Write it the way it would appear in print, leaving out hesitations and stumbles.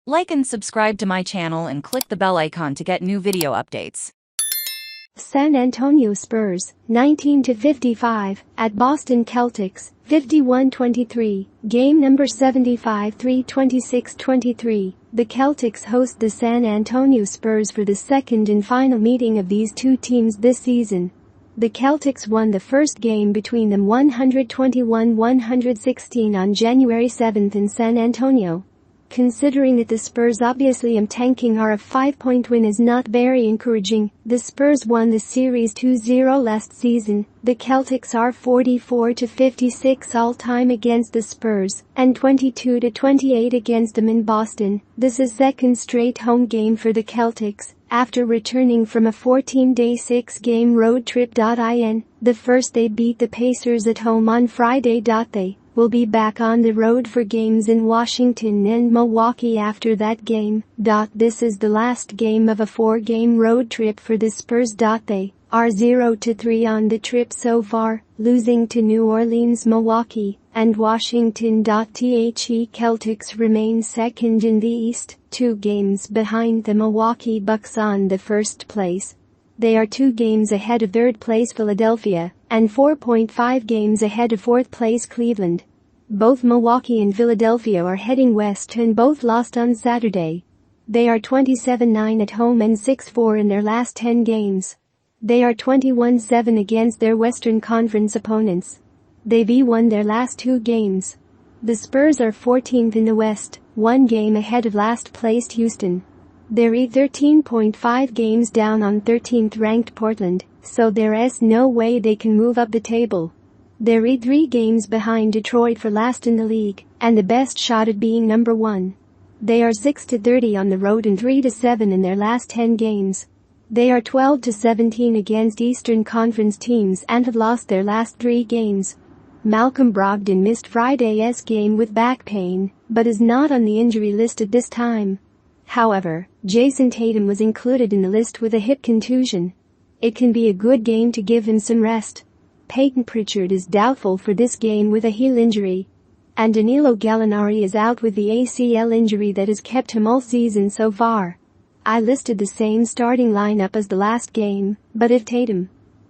Like and subscribe to my channel and click the bell icon to get new video updates. San Antonio Spurs, 19-55, at Boston Celtics, 51-23, game number 75 3/26-23. The Celtics host the San Antonio Spurs for the second and final meeting of these two teams this season. The Celtics won the first game between them 121-116 on January 7 in San Antonio. Considering that the Spurs obviously tanking are a 5-point win is not very encouraging. The Spurs won the series 2-0 last season. The Celtics are 44-56 all-time against the Spurs and 22-28 against them in Boston. This is second straight home game for the Celtics after returning from a 14-day 6-game road trip. The first they beat the Pacers at home on Friday. They will be back on the road for games in Washington and Milwaukee after that game. This is the last game of a 4-game road trip for the Spurs. They are 0-3 on the trip so far, losing to New Orleans, Milwaukee, and Washington. The Celtics remain second in the East, 2 games behind the Milwaukee Bucks on the first place. They are 2 games ahead of third place Philadelphia and 4.5 games ahead of fourth place Cleveland. Both Milwaukee and Philadelphia are heading west and both lost on Saturday. They are 27-9 at home and 6-4 in their last 10 games. They are 21-7 against their Western Conference opponents. They've won their last 2 games. The Spurs are 14th in the West, 1 game ahead of last-placed Houston. They're 13.5 games down on 13th-ranked Portland, so there's no way they can move up the table. They're 3 games behind Detroit for last in the league, and the best shot at being number 1. They are 6-30 on the road and 3-7 in their last 10 games. They are 12-17 against Eastern Conference teams and have lost their last 3 games. Malcolm Brogdon missed Friday's game with back pain, but is not on the injury list at this time. However, Jason Tatum was included in the list with a hip contusion. It can be a good game to give him some rest. Peyton Pritchard is doubtful for this game with a heel injury. And Danilo Gallinari is out with the ACL injury that has kept him all season so far. I listed the same starting lineup as the last game, but if Tatum